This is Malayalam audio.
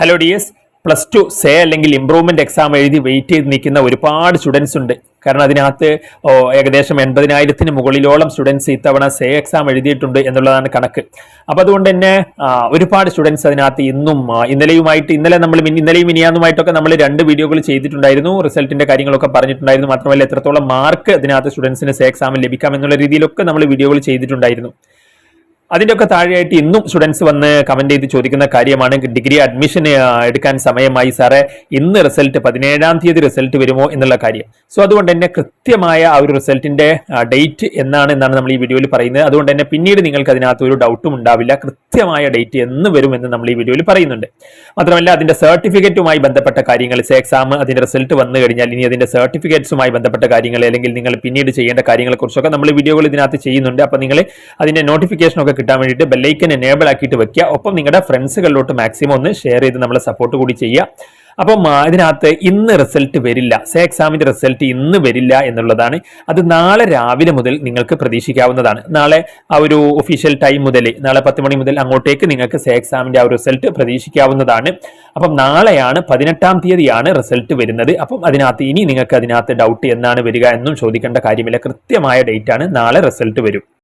ഹലോ ഡിയസ്, +2 സേ അല്ലെങ്കിൽ ഇംപ്രൂവ്മെന്റ് എക്സാം എഴുതി വെയിറ്റ് ചെയ്ത് നിൽക്കുന്ന ഒരുപാട് സ്റ്റുഡൻസ് ഉണ്ട്. കാരണം അതിനകത്ത് ഏകദേശം 80,000-ന് മുകളിലോളം സ്റ്റുഡൻസ് ഇത്തവണ സേ എക്സാം എഴുതിയിട്ടുണ്ട് എന്നുള്ളതാണ് കണക്ക്. അപ്പൊ അതുകൊണ്ട് തന്നെ ഒരുപാട് സ്റ്റുഡൻസ് അതിനകത്ത് ഇന്നലെയും മിനിയാന്നുമായിട്ടൊക്കെ നമ്മൾ 2 വീഡിയോകൾ ചെയ്തിട്ടുണ്ടായിരുന്നു. റിസൾട്ടിന്റെ കാര്യങ്ങളൊക്കെ പറഞ്ഞിട്ടുണ്ടായിരുന്നു. മാത്രമല്ല എത്രത്തോളം മാർക്ക് അതിനകത്ത് സ്റ്റുഡൻസിന് സേ എക്സാമിൽ ലഭിക്കാം എന്നുള്ള രീതിയിലൊക്കെ നമ്മൾ വീഡിയോകൾ ചെയ്തിട്ടുണ്ടായിരുന്നു. അതിൻ്റെ ഒക്കെ താഴെയായിട്ട് ഇന്നും സ്റ്റുഡൻസ് വന്ന് കമന്റ് ചെയ്ത് ചോദിക്കുന്ന കാര്യമാണ്, ഡിഗ്രി അഡ്മിഷൻ എടുക്കാൻ സമയമായി സാറേ, ഇന്ന് റിസൾട്ട് 17-ാം തീയതി റിസൾട്ട് വരുമോ എന്നുള്ള കാര്യം. സോ അതുകൊണ്ട് തന്നെ കൃത്യമായ ആ ഒരു റിസൾട്ടിന്റെ ഡേറ്റ് എന്നാണ് നമ്മൾ ഈ വീഡിയോയിൽ പറയുന്നത്. അതുകൊണ്ട് തന്നെ പിന്നീട് നിങ്ങൾക്ക് അതിനകത്ത് ഒരു ഡൗട്ടും ഉണ്ടാവില്ല. കൃത്യമായ ഡേറ്റ് എന്ന് വരുമെന്ന് നമ്മൾ ഈ വീഡിയോയിൽ പറയുന്നുണ്ട്. മാത്രമല്ല അതിന്റെ സർട്ടിഫിക്കറ്റുമായി ബന്ധപ്പെട്ട കാര്യങ്ങൾ, സേ എക്സാം അതിന്റെ റിസൾട്ട് വന്നു കഴിഞ്ഞാൽ ഇനി അതിന്റെ സർട്ടിഫിക്കറ്റ്സുമായി ബന്ധപ്പെട്ട കാര്യങ്ങൾ അല്ലെങ്കിൽ നിങ്ങൾ പിന്നീട് ചെയ്യേണ്ട കാര്യങ്ങളെ കുറിച്ചൊക്കെ നമ്മൾ വീഡിയോകൾ ഇതിനകത്ത് ചെയ്യുന്നുണ്ട്. അപ്പൊ നിങ്ങൾ അതിന്റെ നോട്ടിഫിക്കേഷൻ ഒക്കെ കിട്ടാൻ വേണ്ടിയിട്ട് ബെല്ലൈക്കൻ എനേബിൾ ആക്കിയിട്ട് വെക്കുക. ഒപ്പം നിങ്ങളുടെ ഫ്രണ്ട്സുകളിലോട്ട് മാക്സിമം ഒന്ന് ഷെയർ ചെയ്ത് നമ്മളെ സപ്പോർട്ട് കൂടി ചെയ്യുക. അപ്പം ഇതിനകത്ത് ഇന്ന് റിസൾട്ട് വരില്ല, സേ എക്സാമിന്റെ റിസൾട്ട് ഇന്ന് വരില്ല എന്നുള്ളതാണ്. അത് നാളെ രാവിലെ മുതൽ നിങ്ങൾക്ക് പ്രതീക്ഷിക്കാവുന്നതാണ്. നാളെ ആ ഒരു ഒഫീഷ്യൽ ടൈം മുതൽ, നാളെ 10 മണി മുതൽ അങ്ങോട്ടേക്ക് നിങ്ങൾക്ക് സേ എക്സാമിന്റെ ആ ഒരു റിസൾട്ട് പ്രതീക്ഷിക്കാവുന്നതാണ്. അപ്പം നാളെയാണ് 18-ാം തീയതിയാണ് റിസൾട്ട് വരുന്നത്. അപ്പം ഇനി നിങ്ങൾക്ക് അതിനകത്ത് ഡൗട്ട് എന്നാണ് വരിക എന്നും ചോദിക്കേണ്ട കാര്യമില്ല. കൃത്യമായ ഡേറ്റ് ആണ്, നാളെ റിസൾട്ട് വരും.